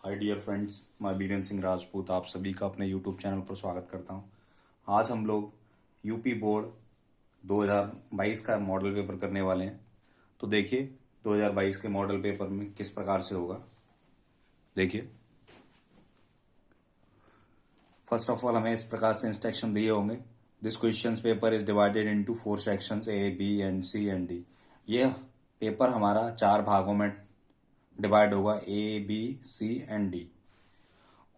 Hi dear friends, मैं बीरेन सिंह राजपूत आप सभी का अपने यूट्यूब चैनल पर स्वागत करता हूं। आज हम लोग यूपी बोर्ड 2022 का मॉडल पेपर करने वाले हैं। तो देखिए 2022 के मॉडल पेपर में किस प्रकार से होगा। देखिए, फर्स्ट ऑफ ऑल हमें इस प्रकार से इंस्ट्रक्शन दिए होंगे। This question paper is divided into 4 sections A, B and C and D. यह पेपर हमारा 4 भागों में डिवाइड होगा, A, B, C and D.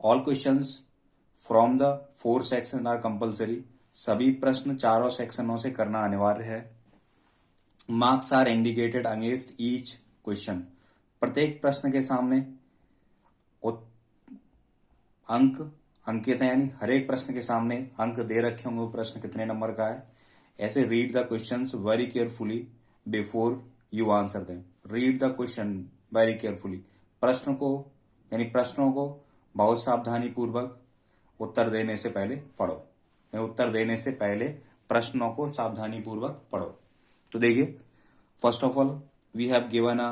All questions from the 4 section are compulsory. सभी प्रश्न चारों सेक्शनों से करना अनिवार्य है। Marks are indicated against each question. प्रत्येक प्रश्न के सामने अंक अंकित है, यानी हर एक प्रश्न के सामने अंक दे रखे होंगे वो प्रश्न कितने नंबर का है। ऐसे read the questions very carefully before you answer them. Read the question very carefully. प्रश्नों को बहुत सावधानी पूर्वक उत्तर देने से पहले पढ़ो। उत्तर देने से पहले प्रश्नों को सावधानी पूर्वक पढ़ो। तो देखिए, first of all we have given a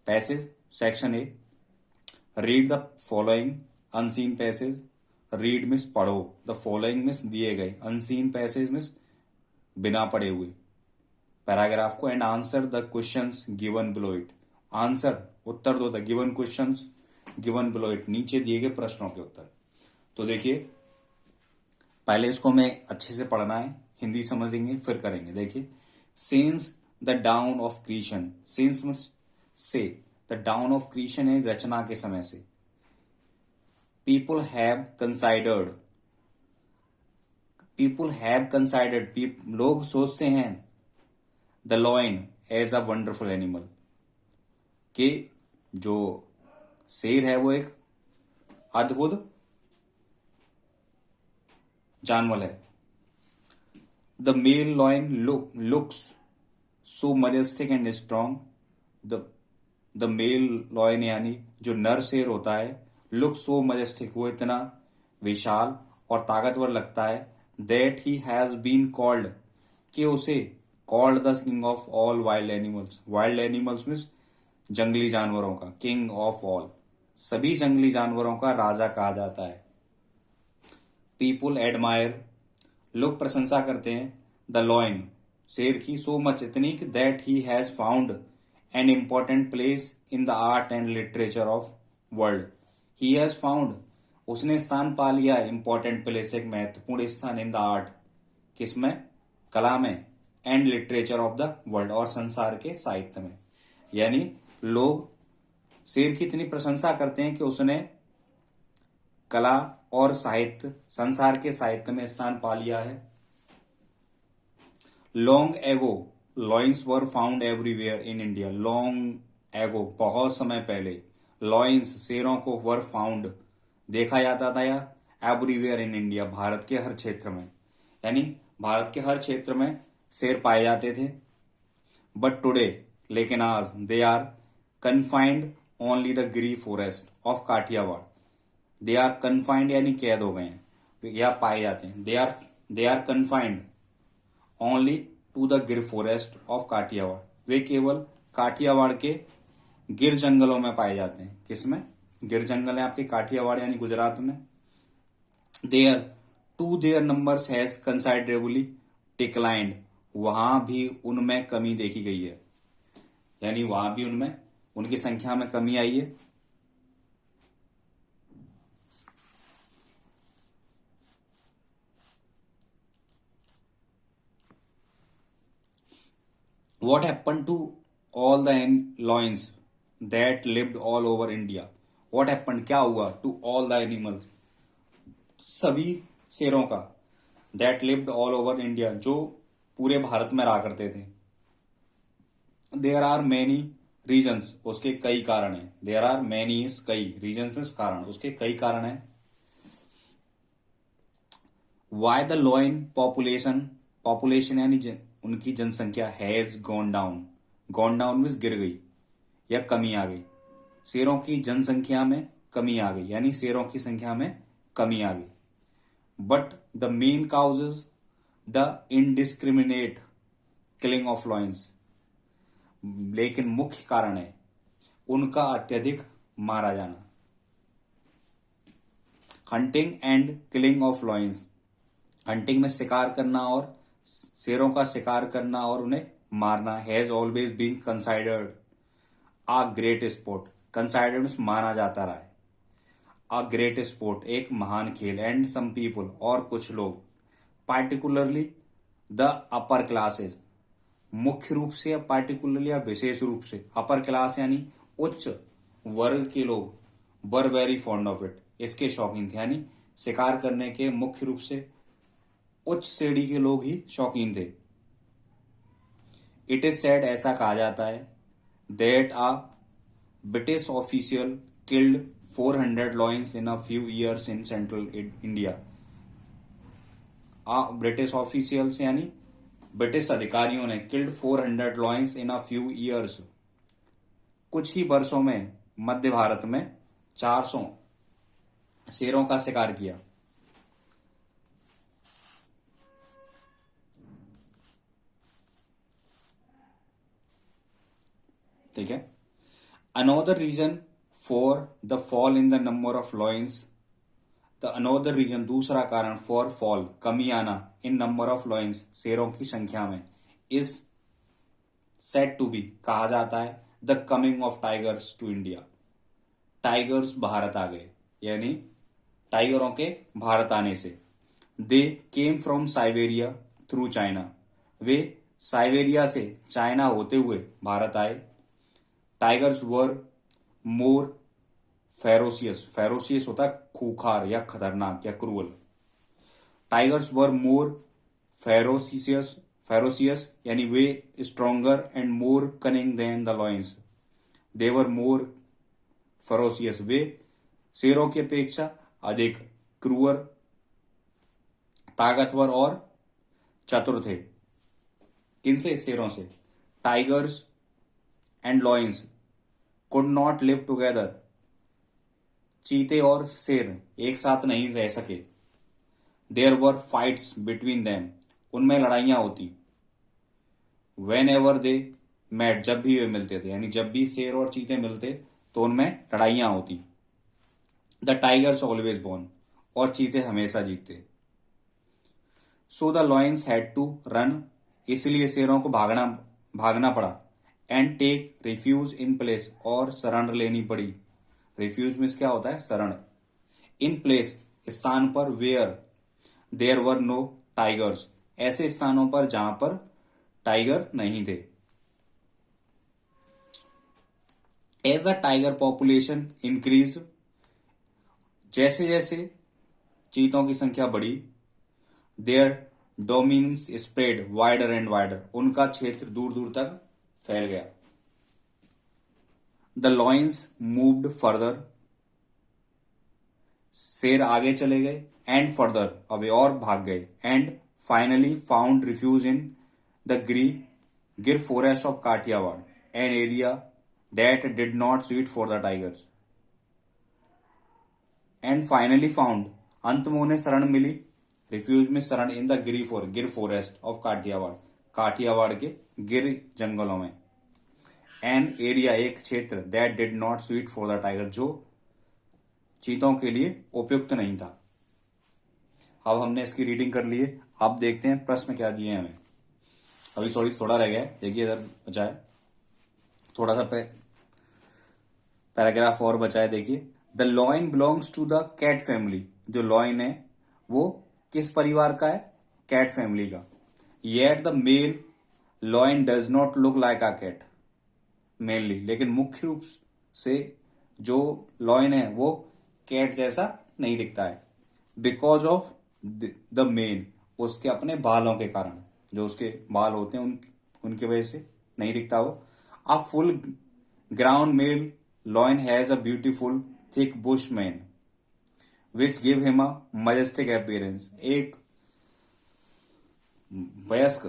passage, section A. Read the following unseen passage. Read means पढ़ो, द फॉलोइंग मीन्स दिए गए, अनसीन पैसेज मीन्स बिना पढ़े हुए पैराग्राफ को, and answer the questions given below it. Answer उत्तर दो the given questions given below it, नीचे दिए गए प्रश्नों के उत्तर। तो देखिए, पहले इसको हमें अच्छे से पढ़ना है, हिंदी समझेंगे फिर करेंगे। देखिए, since the down of creation. Since means से, द डाउन ऑफ क्रिएशन है रचना के समय से। पीपुल हैव कंसाइडर्ड, लोग सोचते हैं the lion as a wonderful animal, कि जो शेर है वो एक अद्भुत जानवर है। The male lion looks so majestic and strong. The male lion यानी जो नर शेर होता है, लुक सो मजेस्टिक, वो इतना विशाल और ताकतवर लगता है। That he has been called, कि उसे called the king of all wild animals. Wild animals means जंगली जानवरों का, किंग ऑफ ऑल, सभी जंगली जानवरों का राजा कहा जाता है। पीपुल एडमायर, लोग प्रशंसा करते हैं द लॉयन, शेर की, सो मच, इतनी कि that he has found an important place in the art and literature of world. He has found, उसने स्थान पा लिया, इम्पॉर्टेंट प्लेस, एक महत्वपूर्ण स्थान, इन द आर्ट, किसमें, कला में, and literature of the world, और संसार के साहित्य में। यानी लोग शेर की इतनी प्रशंसा करते हैं कि उसने कला और साहित्य, संसार के साहित्य में स्थान पा लिया है। Long ago lions were found everywhere in India. Long ago, बहुत समय पहले, लॉइन्स, शेरों को, वर फाउंड, देखा जाता था, या एवरीवेयर इन इंडिया, भारत के हर क्षेत्र में, यानी भारत के हर क्षेत्र में शेर पाए जाते थे। बट टुडे, लेकिन आज, they are confined only the Gir forest of Kathiawar. They are confined यानी कैद हो गए हैं या पाए जाते हैं। They are confined only to the Gir forest of Kathiawar. वे केवल काठियावाड़ के गिर जंगलों में पाए जाते हैं। किसमें? गिर जंगल है आपके काठियावाड़ यानी गुजरात में। देयर नंबर्स हैज कंसाइडरेबली डिक्लाइंड, वहां भी उनमें कमी देखी गई है, यानी वहां भी उनमें, उनकी संख्या में कमी आई है। What happened to all the lions that lived all over India? What happened, क्या हुआ, to all the animals, सभी शेरों का, that lived all over India, जो पूरे भारत में रहा करते थे। There are many reasons, उसके कई कारण हैं। There are many is कई, reasons means कारण, उसके कई कारण हैं। Why the lion population यानी उनकी जनसंख्या हैज गॉन डाउन मीन्स गिर गई या कमी आ गई। शेरों की जनसंख्या में कमी आ गई, यानी शेरों की संख्या में कमी आ गई। But the main causes the indiscriminate killing of lions, लेकिन मुख्य कारण है उनका अत्यधिक मारा जाना। Hunting and killing of lions, hunting में शिकार करना और शेरों का शिकार करना और उन्हें मारना, has always been considered a great sport, considered माना जाता रहा है, आ ग्रेट स्पोर्ट एक महान खेल, एंड सम पीपल और कुछ लोग, पार्टिकुलरली द अपर क्लासेस, मुख्य रूप से या पार्टिकुलरली या विशेष रूप से, अपर क्लास यानी उच्च वर्ग के लोग, were very fond of it, इसके शौकीन थे, यानी शिकार करने के मुख्य रूप से उच्च श्रेणी के लोग ही शौकीन थे। इट इज सेड, ऐसा कहा जाता है, that a British official killed 400 lions in a few years in central India. British officials यानी ब्रिटिश अधिकारियों ने killed 400 lions in a few years, कुछ ही वर्षों में मध्य भारत में 400 शेरों का शिकार किया। ठीक है। Another reason for the fall in the number of lions, the another reason दूसरा कारण फॉर फॉल कमी आना इन नंबर ऑफ लॉयंस शेरों की संख्या में, इज सेड टू बी कहा जाता है, the coming of tigers to India, tigers भारत आ गए, यानी टाइगरों के भारत आने से। They came from Siberia through China, वे साइबेरिया से चाइना होते हुए भारत आए। Tigers were more ferocious, ferocious होता है खूंखार या खतरनाक या cruel, tigers were more ferocious, ferocious यानी वे stronger and more cunning than the lions, they were more ferocious, वे शेरों की अपेक्षा अधिक क्रूअर, ताकतवर और चतुर थे। किनसे? शेरों से। Tigers and lions could not live together, चीते और शेर एक साथ नहीं रह सके। There were fights between them, उनमें लड़ाइयां होती। वेन एवर दे मेट, जब भी वे मिलते थे, यानी जब भी शेर और चीते मिलते तो उनमें लड़ाइयां होती। द टाइगर्स ऑलवेज बोन, और चीते हमेशा जीतते। So the lions had to run, इसलिए शेरों को भागना पड़ा। And take refuge in place, और शरण लेनी पड़ी। रिफ्यूज मीन्स क्या होता है? शरण। इन प्लेस, स्थान पर, where there were no tigers, ऐसे स्थानों पर जहां पर टाइगर नहीं थे। As the tiger population increase, जैसे जैसे चीतों की संख्या बढ़ी, their dominance spread wider and wider, उनका क्षेत्र दूर दूर तक फैल गया। द लॉयंस मूव्ड फर्दर, शेर आगे चले गए, एंड फर्दर अवे, और भाग गए, and finally found refuge in the Gir forest of Kathiawar, an area that did not suit for the tigers. And finally found, अंत में उन्हें शरण मिली, रिफ्यूज में शरण, in the Gir forest of Kathiawar, Kathiawar के गिर जंगलों में। एन एरिया, एक क्षेत्र, that did not suit for the tiger, जो चीतों के लिए उपयुक्त नहीं था। अब हमने इसकी रीडिंग कर ली है, अब देखते हैं प्रश्न क्या दिए हैं हमें। अभी थोड़ा रह गया है, देखिए इधर बचा है थोड़ा सा पैराग्राफ और बचा है, देखिए। The lion belongs to the cat family, जो लॉइन है वो किस परिवार का है? कैट फैमिली का। Yet the male lion does not look like a cat, mainly, लेकिन मुख्य रूप से जो लॉइन है वो कैट जैसा नहीं दिखता है। बिकॉज ऑफ द मेन, उसके अपने बालों के कारण, जो उसके बाल होते हैं उनकी वजह से नहीं दिखता वो। A full ground male lion has a beautiful thick bush mane which give him a majestic appearance, एक वयस्क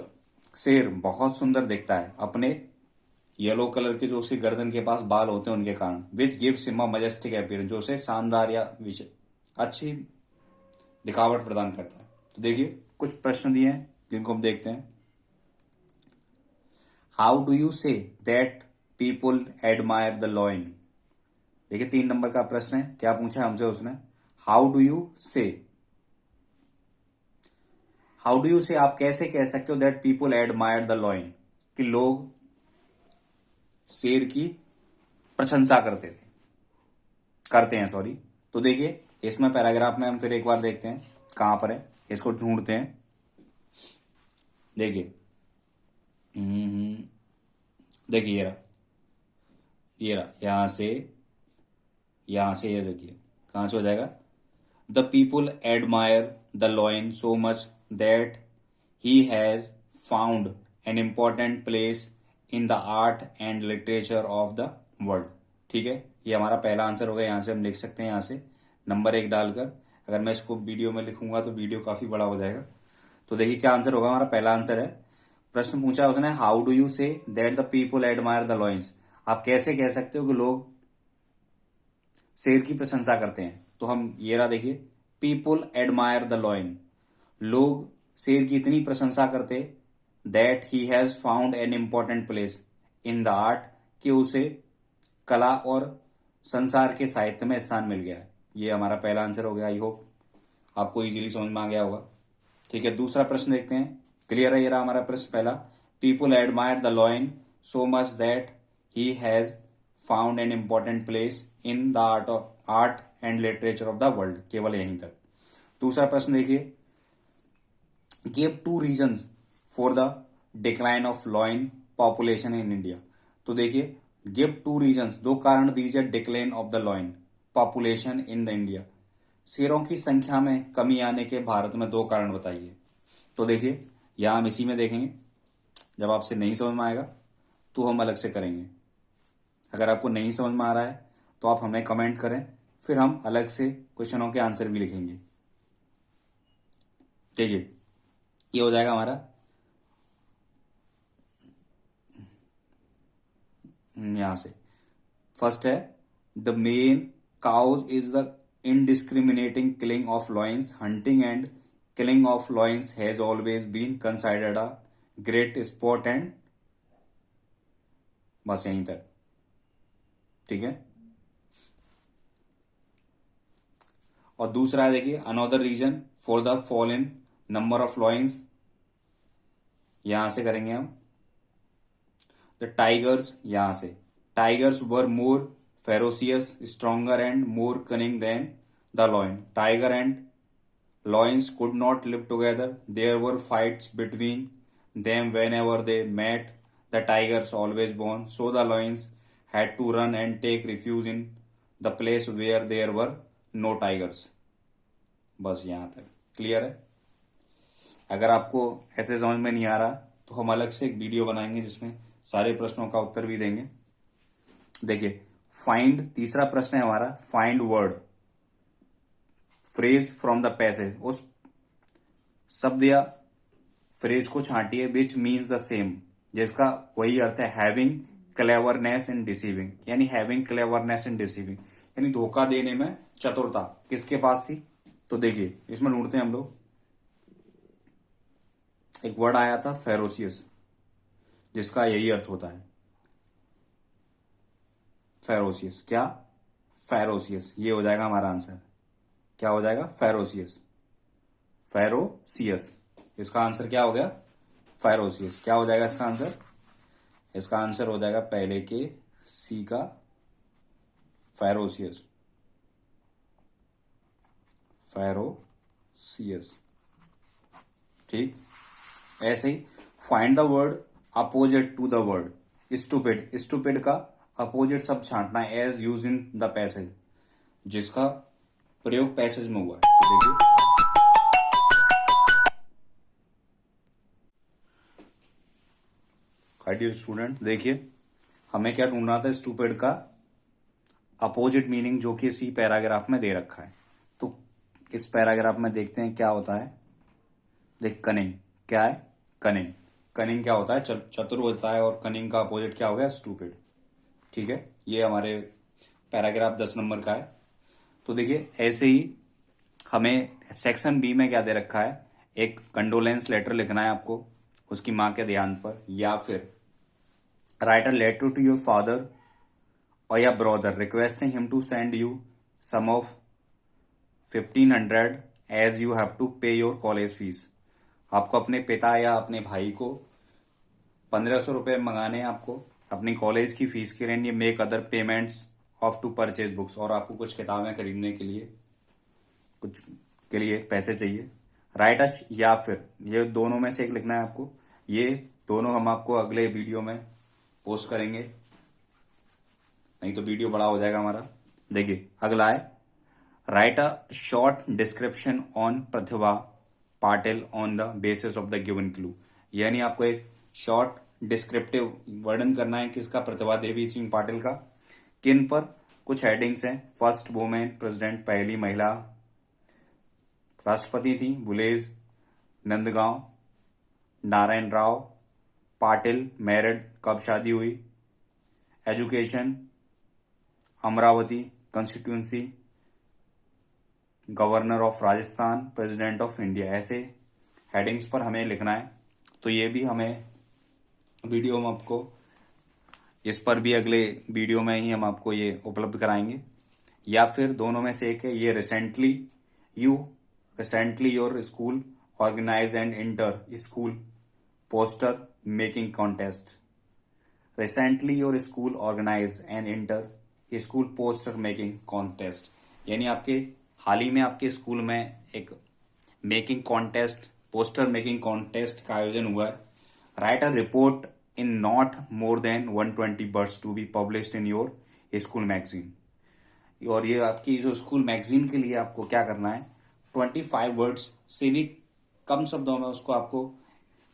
शेर बहुत सुंदर दिखता है अपने येलो कलर के जो उसकी गर्दन के पास बाल होते हैं उनके कारण। Which gives him a majestic appearance, जो उसे शानदार या अच्छी दिखावट प्रदान करता है। तो देखिए कुछ प्रश्न दिए हैं जिनको हम देखते हैं। How do you say that people admire the lion, देखिए 3 नंबर का प्रश्न है, क्या पूछा है हमसे उसने, how do you say, how do you say आप कैसे कह सकते हो that people admire the lion, कि लोग शेर की प्रशंसा करते हैं सॉरी। तो देखिए इसमें पैराग्राफ में हम फिर एक बार देखते हैं कहां पर है, इसको ढूंढते हैं। देखिए देखिए ये रहा यहां से ये देखिए कहां से हो जाएगा, the people admire the lion so much that he has found an important place in the art and literature of the world. ठीक है, ये हमारा पहला आंसर होगा। यहां से हम लिख सकते हैं, यहां से नंबर 1 डालकर। अगर मैं इसको वीडियो में लिखूंगा तो वीडियो काफी बड़ा हो जाएगा। तो देखिए क्या आंसर होगा, हमारा पहला आंसर है। प्रश्न पूछा उसने, how do you say that the people admire the lions, आप कैसे कह सकते हो कि लोग शेर की प्रशंसा करते हैं। तो हम ये रहा देखिए, पीपुल एडमायर द लॉइन, लोग शेर की इतनी प्रशंसा करते that he has found an important place in the art, कि उसे कला और संसार के साहित्य में स्थान मिल गया है। ये हमारा पहला आंसर हो गया। आई होप आपको इजीली समझ में आ गया होगा। ठीक है, दूसरा प्रश्न देखते हैं। क्लियर है, ये रहा हमारा प्रश्न पहला, people admire the lion so much that he has found an important place in the art and literature of the world, केवल यहीं तक। दूसरा प्रश्न देखिए, give 2 reasons for the decline of lion population in India. तो देखिए, give 2 reasons, 2 कारण दीजिए decline of the lion population in the India, शेरों की संख्या में कमी आने के भारत में 2 कारण बताइए। तो देखिए यहां हम इसी में देखेंगे, जब आपसे नहीं समझ में आएगा तो हम अलग से करेंगे। अगर आपको नहीं समझ में आ रहा है तो आप हमें कमेंट करें, फिर हम अलग से क्वेश्चनों के आंसर भी लिखेंगे। देखिए ये हो जाएगा हमारा, यहां से फर्स्ट है, the main cause is the indiscriminating killing of loins. Hunting and killing of loins has always been considered a great sport and बस यहीं तक। ठीक है, और दूसरा है देखिए, another reason for the fall in number of lions, यहां से करेंगे हम। द टाइगर्स, यहां से tigers were more ferocious, stronger and more cunning than the lion. Tiger and lions could not live together. There were fights between them whenever they met. The tigers always won, so the lions had to run and take refuge in the place where there were no tigers. बस यहाँ तक clear है। अगर आपको ऐसे समझ में नहीं आ रहा तो हम अलग से एक वीडियो बनाएंगे जिसमें सारे प्रश्नों का उत्तर भी देंगे। देखिए फाइंड, तीसरा प्रश्न है हमारा, find word phrase from the passage, उस शब्द या फ्रेज को छांटिए विच मीन्स द सेम, जिसका वही अर्थ है, हैविंग क्लेवरनेस इन डिसीविंग, यानी हैविंग क्लेवरनेस इन डिसीविंग, यानी धोखा देने में चतुरता किसके पास थी। तो देखिए इसमें ढूंढते हैं हम लोग, एक वर्ड आया था फेरोसियस, जिसका यही अर्थ होता है फेरोसियस। क्या? फेरोसियस, ये हो जाएगा हमारा आंसर। क्या हो जाएगा? फेरोसियस, फेरोसियस, इसका आंसर क्या हो गया? फेरोसियस। क्या हो जाएगा इसका आंसर? इसका आंसर हो जाएगा पहले के सी का, फेरोसियस, फेरोसियस। ठीक, ऐसे ही find the word opposite to the word stupid, stupid का अपोजिट शब्द छांटना है, as used in the passage, जिसका प्रयोग पैसेज में हुआ है। तो देखिए डियर स्टूडेंट, देखिए हमें क्या ढूंढना था, स्टूपिड का अपोजिट मीनिंग, जो कि इसी पैराग्राफ में दे रखा है। तो इस पैराग्राफ में देखते हैं क्या होता है। देख, कनिंग क्या है? कनिंग, कनिंग क्या होता है? चतुर होता है, और कनिंग का अपोजिट क्या हो गया? स्टूपिड। ठीक है, ये हमारे पैराग्राफ 10 नंबर का है। तो देखिए ऐसे ही हमें सेक्शन बी में क्या दे रखा है, एक कंडोलेंस लेटर लिखना है आपको उसकी माँ के देहांत पर, या फिर write a letter to your father or your brother, requesting him to send you sum of 1500 as you have to pay your college fees. आपको अपने पिता या अपने भाई को 1500 रुपये मंगाने हैं आपको अपनी कॉलेज की फीस के लिए, make other payments of to purchase books, और आपको कुछ किताबें खरीदने के लिए कुछ के लिए पैसे चाहिए. राइट अ, या फिर ये दोनों में से एक लिखना है आपको. ये दोनों हम आपको अगले वीडियो में पोस्ट करेंगे, नहीं तो वीडियो बड़ा हो जाएगा हमारा. देखिए अगला है, write a short description on Pratibha Patil on the basis of the given clue. यानी आपको एक शॉर्ट डिस्क्रिप्टिव वर्णन करना है किसका, प्रतिभा देवी सिंह पाटिल का. किन पर, कुछ हेडिंग्स हैं. फर्स्ट वुमेन प्रेसिडेंट, पहली महिला राष्ट्रपति थी. बुलेज, नंदगांव, नारायण राव, पाटिल, मैरिड, कब शादी हुई. Education, Amravati constituency, governor of Rajasthan, president of India. ऐसे हेडिंग्स पर हमें लिखना है. तो ये भी हमें वीडियो में आपको, इस पर भी अगले वीडियो में ही हम आपको ये उपलब्ध कराएंगे. या फिर दोनों में से एक है, ये recently your school organise and inter school poster making contest. Recently your school organise and inter school poster making contest. यानी आपके हाल ही में आपके स्कूल में एक making contest, poster making contest का आयोजन हुआ है. Write a report in not more than 120 words to be published in your school magazine. और ये आपकी जो स्कूल मैगजीन के लिए आपको क्या करना है, 25 वर्ड्स से भी कम शब्दों में उसको आपको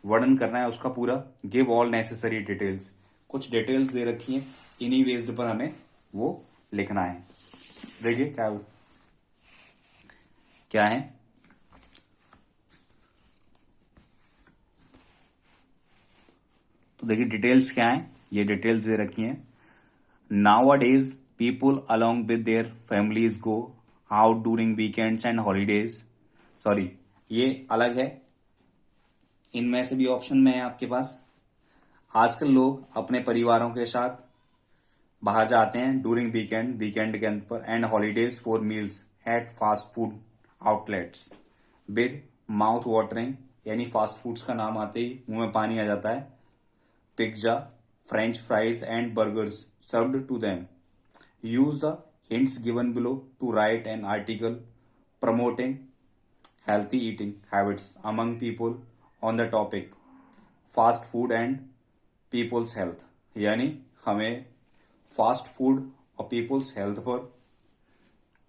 वर्णन करना है उसका पूरा. गिव ऑल नेसेसरी डिटेल्स, कुछ डिटेल्स दे रखी हैं, इन्हीं बेस्ड पर हमें वो लिखना है. देखिए क्या है. तो देखिए डिटेल्स क्या है, ये डिटेल्स दे रखी हैं. Nowadays people along with their families go out during weekends and holidays. Sorry, ये अलग है, इनमें से भी ऑप्शन में है आपके पास. आजकल लोग अपने परिवारों के साथ बाहर जाते हैं ड्यूरिंग वीकेंड के अंत पर, and holidays for meals at fast food outlets with mouth watering. यानी फास्ट फूड्स का नाम आते ही मुंह में पानी आ जाता है. Pizza, French fries and burgers served to them. Use the hints given below to write an article promoting healthy eating habits among people on the topic fast food and people's health. यानी हमें fast food और peoples health पर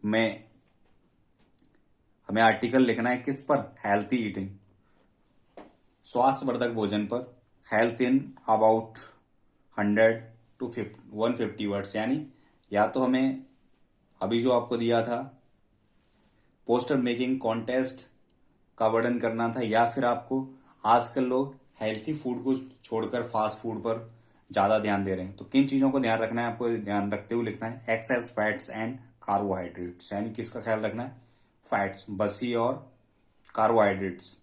में हमें article लिखना है. किस पर, हेल्थी ईटिंग, स्वास्थ्यवर्धक भोजन पर. Health in about 100 to 150 words. यानी या तो हमें अभी जो आपको दिया था पोस्टर मेकिंग कॉन्टेस्ट का वर्णन करना था, या फिर आपको, आजकल लोग हेल्थी फूड को छोड़कर फास्ट फूड पर ज्यादा ध्यान दे रहे हैं. तो किन चीजों को ध्यान रखना है आपको, ध्यान रखते हुए लिखना है. Excess fats and carbohydrates. यानी किसका ख्याल रखना है, फैट्स, बसी और carbohydrates.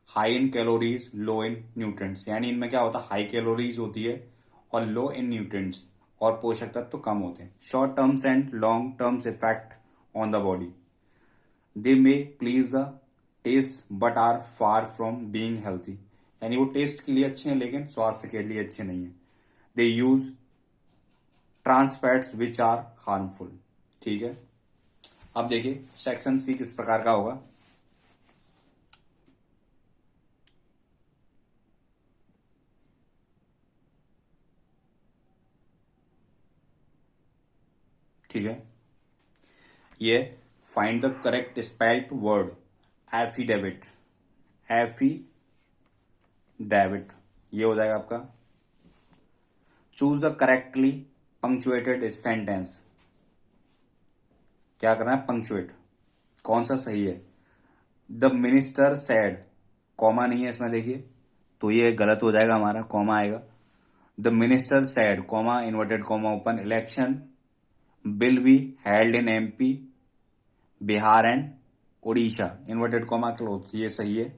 High in calories, low in nutrients. यानी इनमें क्या होता है, हाई कैलोरीज होती है और लो इन न्यूट्रिएंट्स, और पोषक तत्व तो कम होते हैं. Short terms and long terms effect on the body. They may please the taste but are far from being healthy. यानी वो टेस्ट के लिए अच्छे हैं लेकिन स्वास्थ्य के लिए अच्छे नहीं है. They use trans fats which are harmful. ठीक है, अब देखिए सेक्शन सी किस प्रकार का होगा. ठीक है, ये find the correct spelled word. Affidavit, affidavit ये हो जाएगा आपका. Choose the correctly punctuated sentence. क्या करना है, पंक्चुएट, कौन सा सही है. द मिनिस्टर सेड, कॉमा नहीं है इसमें देखिए, तो ये गलत हो जाएगा हमारा, कॉमा आएगा. The minister said, comma, inverted comma open, election will be held in MP, Bihar and Odisha, inverted comma close. ये सही है.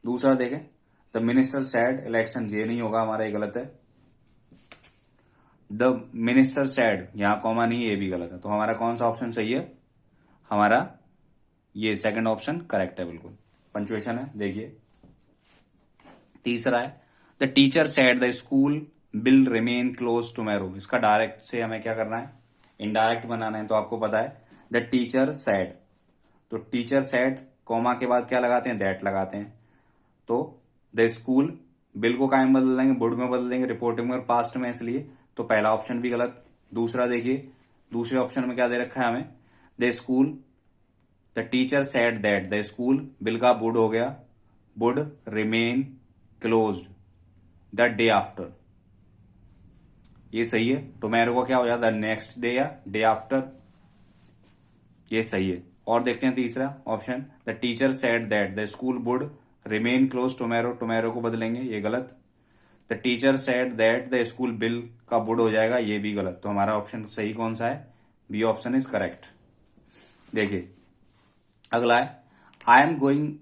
दूसरा देखें, द मिनिस्टर सेड इलेक्शन, ये नहीं होगा हमारा, ये गलत है. द मिनिस्टर सैड, यहाँ कॉमा नहीं है, ये भी गलत है। तो हमारा कौन सा ऑप्शन सही है? हमारा ये सेकंड ऑप्शन करेक्ट है, बिल्कुल पंचुएशन है। देखिए तीसरा है the teacher said the school will remain close tomorrow. इसका डायरेक्ट से हमें क्या करना है? इनडायरेक्ट बनाना है। तो आपको पता है द टीचर सेड, तो टीचर सेड कॉमा के बाद क्या लगाते हैं? दैट लगाते हैं। तो द स्कूल बिल को कायम बदल देंगे, बुड में बदल देंगे, रिपोर्टिंग में और पास्ट में, इसलिए तो पहला ऑप्शन भी गलत। दूसरा देखिए, दूसरे ऑप्शन में क्या दे रखा है हमें? The school, the teacher said that the school, will का बुड हो गया, would remain closed the day after, ये सही है। टुमारो को क्या हो जाता है? नेक्स्ट डे या डे आफ्टर, ये सही है। और देखते हैं तीसरा option, the teacher said that the school would remain close tomorrow, tomorrow को बदलेंगे, ये गलत। The teacher said that the school will का वुड हो जाएगा, ये भी गलत। तो हमारा ऑप्शन सही कौन सा है? B option is correct. देखिए अगला है I am going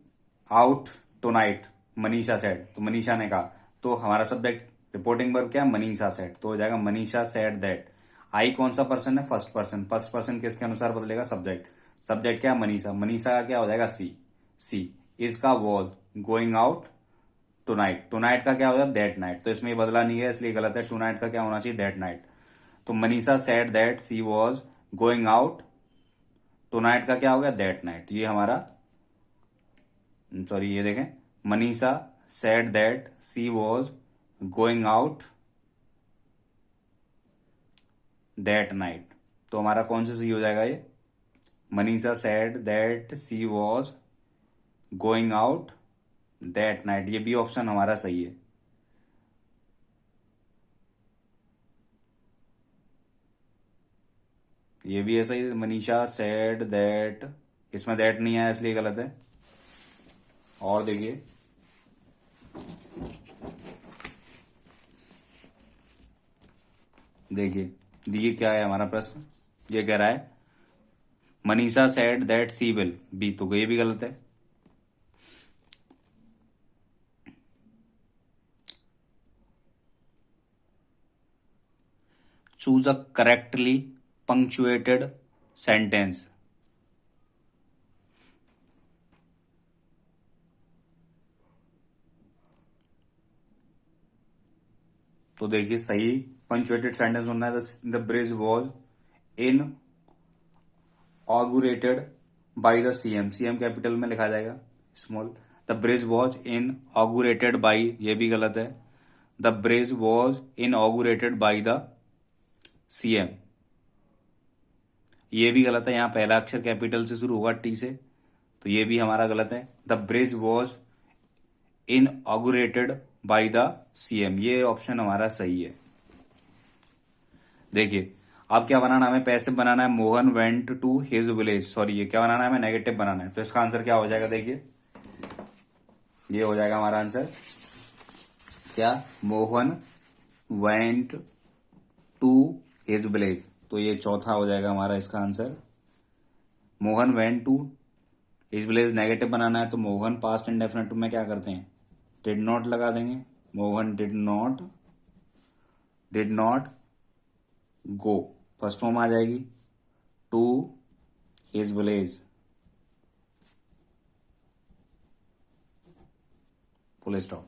out tonight, Manisha said, तो मनीषा ने कहा, तो हमारा सब्जेक्ट रिपोर्टिंग वर्ब क्या है? मनीषा सेड, तो हो जाएगा मनीषा सेड दैट। आई कौन सा पर्सन है? फर्स्ट पर्सन, फर्स्ट पर्सन किसके अनुसार बदलेगा? सब्जेक्ट, सब्जेक्ट क्या है? मनीषा, मनीषा का क्या हो जाएगा? सी, सी इसका was going out tonight, tonight का क्या हो जाएगा? दैट नाइट, तो इसमें बदला नहीं है इसलिए गलत है। टुनाइट का क्या होना चाहिए? That night. तो Manisha said that she was going out tonight का क्या हो गया? दैट नाइट, ये हमारा सॉरी, ये देखें, Manisha said that she was going out that night, तो हमारा कौन सा सही हो जाएगा? ये Manisha said that she was going out that night, ये भी ऑप्शन हमारा सही है। ये भी ऐसा ही, मनीषा सेड दैट, इसमें दैट नहीं आया इसलिए गलत है। और देखिए देखिए ये क्या है हमारा प्रश्न? ये कह रहा है Manisha said that she will be, तो ये भी गलत है। Choose a correctly punctuated sentence, तो देखिए सही पंक्चुएटेड सेंटेंस होना है the bridge was inaugurated by the CM, CM capital में लिखा जाएगा small. The bridge was inaugurated by, ये भी गलत है। The bridge was inaugurated by the CM, ये भी गलत है। यहाँ पहला अक्षर कैपिटल से शुरू होगा टी से, तो ये भी हमारा गलत है। The bridge was inaugurated by the CM, ये ऑप्शन हमारा सही है। देखिए अब क्या बनाना है? हमें पैसिव बनाना है, Mohan went to his village, sorry ये क्या बनाना है? हमें नेगेटिव बनाना है। तो इसका आंसर क्या हो जाएगा? देखिए ये हो जाएगा हमारा आंसर क्या? Mohan went to his village, तो ये चौथा हो जाएगा हमारा इसका answer. Mohan went to his village negative बनाना है, तो मोहन पास्ट इंडेफिनिट में क्या करते हैं? डिड नॉट लगा देंगे। Mohan did not go, first form आ जाएगी to his village, full stop.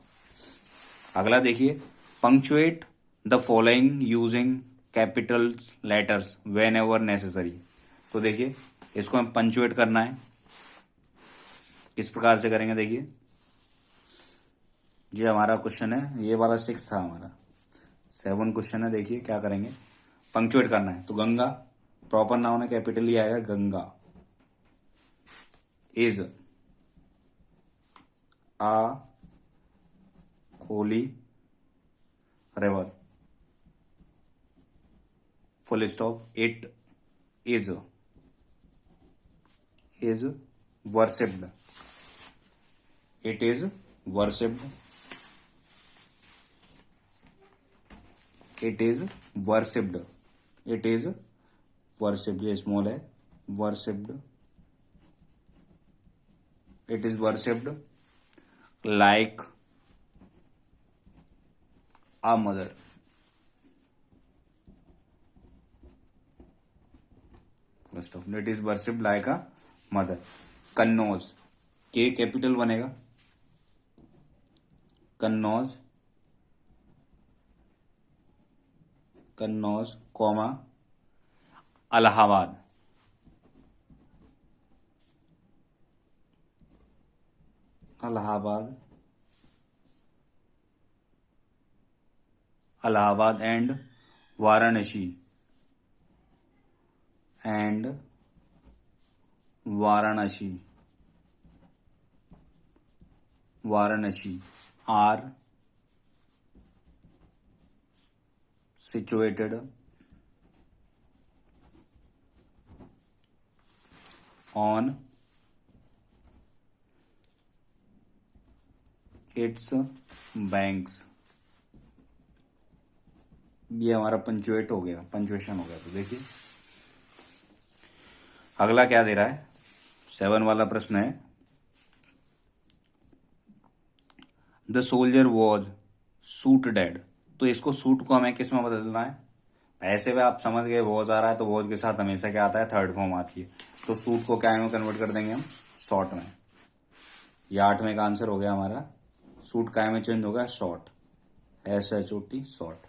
अगला देखिए punctuate the following using capital letters whenever necessary, तो देखिए इसको हमें पंक्चुएट करना है, किस प्रकार से करेंगे? देखिए ये हमारा क्वेश्चन है, ये वाला 6 था, हमारा 7 क्वेश्चन है। देखिए क्या करेंगे? पंक्चुएट करना है, तो गंगा प्रॉपर नाउन है, कैपिटल ही आएगा, Ganga is a holy river, full stop. It is worshipped, it is worshipped, it is worshipped, it is worshipped, ये स्मॉल है, worshipped, it is worshipped like a mother, stop, it is worshipped like a mother. Kannauj, के capital बनेगा, Kannauj, Kannauj comma Allahabad, Allahabad, Allahabad and Varanasi, and Varanasi, Varanasi are situated on its banks। ये हमारा punctuate हो गया, punctuation हो गया। तो देखिए अगला क्या दे रहा है, 7 वाला प्रश्न है, the soldier was suit dead. तो इसको सूट को हमें किस में बदलना है, ऐसे में आप समझ गए वॉज आ रहा है तो वॉज के साथ हमेशा क्या आता है, थर्ड फॉर्म आती है। तो सूट को क्या में कन्वर्ट कर देंगे हम, शॉर्ट में। ये 8वें का आंसर हो गया हमारा, सूट काय में चेंज होगा, शॉर्ट, SHOT शॉर्ट।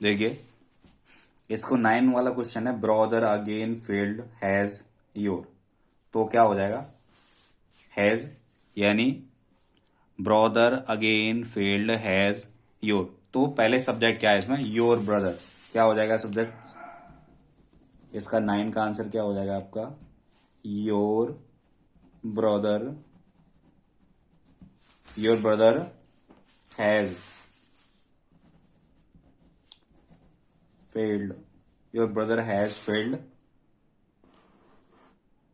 देखिए इसको 9 वाला क्वेश्चन है, brother again failed has your. तो क्या हो जाएगा, हैज यानी brother again failed has your. तो पहले सब्जेक्ट क्या है इसमें, योर ब्रदर, क्या हो जाएगा सब्जेक्ट, इसका 9 का आंसर क्या हो जाएगा आपका, your brother, your brother has failed, your brother has failed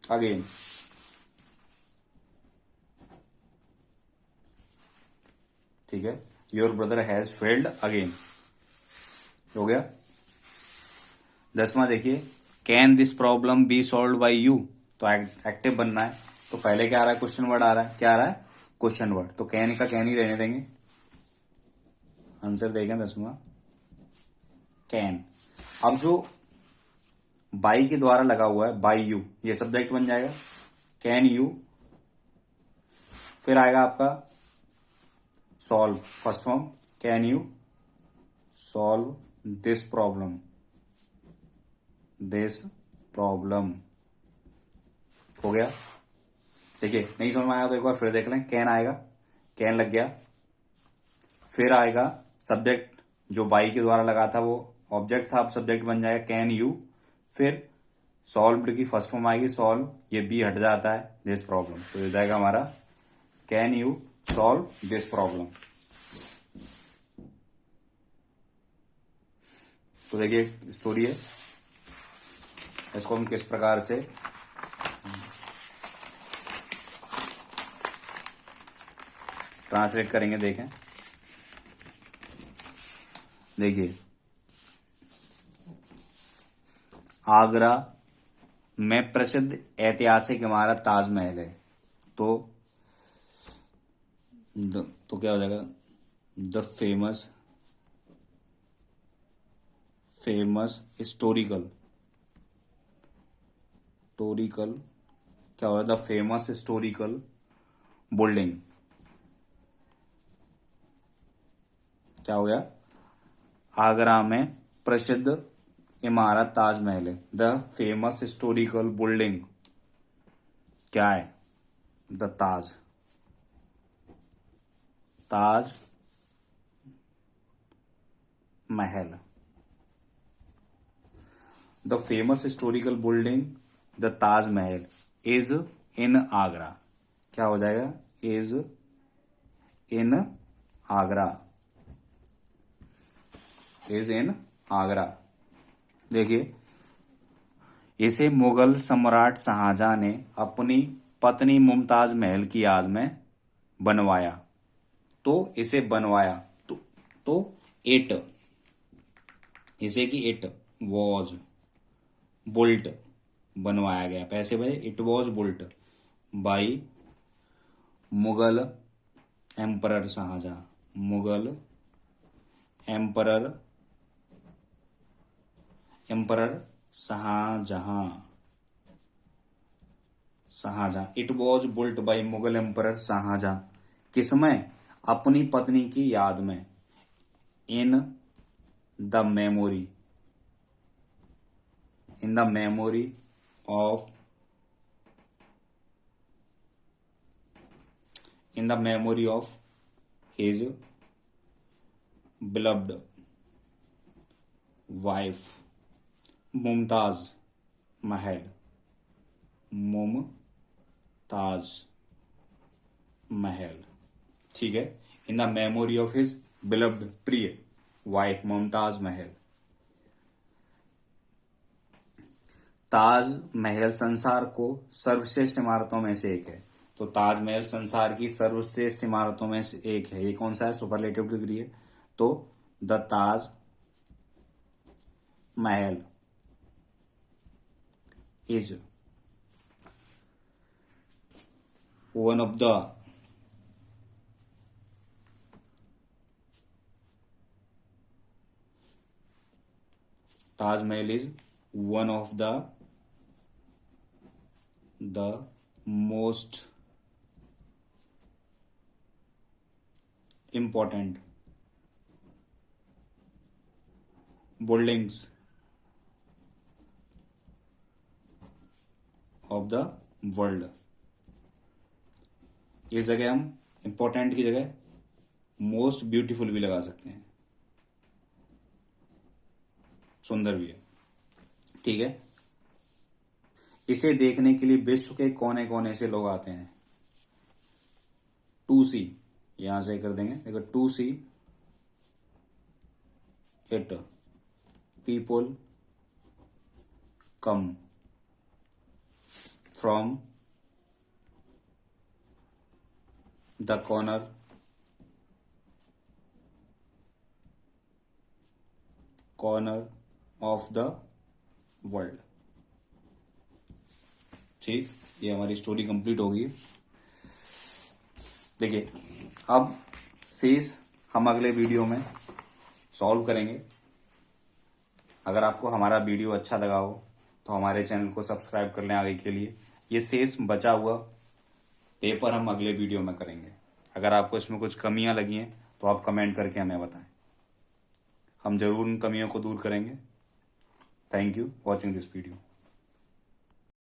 again. ठीक है, your brother has failed again हो गया। 10वां देखिए, can this problem be solve by you. तो एक्टिव बनना है, तो पहले क्या आ रहा है, क्वेश्चन वर्ड आ रहा है, क्या आ रहा है, क्वेश्चन वर्ड। तो कैन का कैन ही रहने देंगे, आंसर देखें 10वां कैन। अब जो बाई के द्वारा लगा हुआ है, बाई यू, ये सब्जेक्ट बन जाएगा, कैन यू, फिर आएगा आपका solve, first form, can you solve this problem, this problem हो गया। देखिए नहीं समझ में आया तो एक बार फिर देख लें, कैन आएगा, कैन लग गया, फिर आएगा सब्जेक्ट जो बाई के द्वारा लगा था वो ऑब्जेक्ट था, अब सब्जेक्ट बन जाएगा कैन यू, फिर सॉल्व्ड की फर्स्ट फॉर्म आएगी सॉल्व, ये बी हट जाता है, दिस प्रॉब्लम। तो ये जाएगा हमारा can you solve this problem. तो देखिए स्टोरी है, इसको हम किस प्रकार से ट्रांसलेट करेंगे देखें। देखिए आगरा में प्रसिद्ध ऐतिहासिक इमारत ताजमहल है। तो क्या हो जाएगा, द फेमस हिस्टोरिकल क्या होगा, द फेमस हिस्टोरिकल बिल्डिंग, क्या हो गया, आगरा में प्रसिद्ध इमारत ताजमहल है, द फेमस हिस्टोरिकल बिल्डिंग क्या है, the Taj Mahal, the famous historical building the Taj Mahal is in Agra, क्या हो जाएगा, is in Agra, is in Agra. देखिए इसे मुगल सम्राट शाहजहां ने अपनी पत्नी मुमताज महल की याद में बनवाया। तो इसे बनवाया, तो इट, इसे की इट वॉज बुल्ट, बनवाया गया, पैसे भाई, it was built by Mughal emperor Shahjahan, Mughal emperor Shahjahan, Shahjahan. It was built by Mughal emperor Shahjahan. किसमें? अपनी पत्नी की याद में। In the memory, in the memory of, in the memory of his beloved wife Mumtaz Mahal, Mumtaz Mahal. ठीक है, in the memory of his beloved प्रिय wife Mumtaz Mahal. Taj महल संसार को सर्वश्रेष्ठ इमारतों में से एक है। तो ताजमहल संसार की सर्वश्रेष्ठ इमारतों में से एक है। ये कौन सा है? सुपरलेटिव डिग्री है। तो the Taj Mahal is one of the Taj Mahal is one of the most important buildings of the world। इस जगह हम इंपॉर्टेंट की जगह मोस्ट ब्यूटीफुल भी लगा सकते हैं, सुंदर भी है। ठीक है, इसे देखने के लिए विश्व के कोने कोने से लोग आते हैं। टू सी, यहां से कर देंगे, देखो to see it people come from the corner of the world। ठीक, ये हमारी स्टोरी कंप्लीट होगी। देखिए, अब शेष हम अगले वीडियो में सॉल्व करेंगे। अगर आपको हमारा वीडियो अच्छा लगा हो तो हमारे चैनल को सब्सक्राइब कर लें आगे के लिए। ये शेष बचा हुआ पेपर हम अगले वीडियो में करेंगे। अगर आपको इसमें कुछ कमियां लगी हैं तो आप कमेंट करके हमें बताएं, हम जरूर उन कमियों को दूर करेंगे। Thank you watching this video.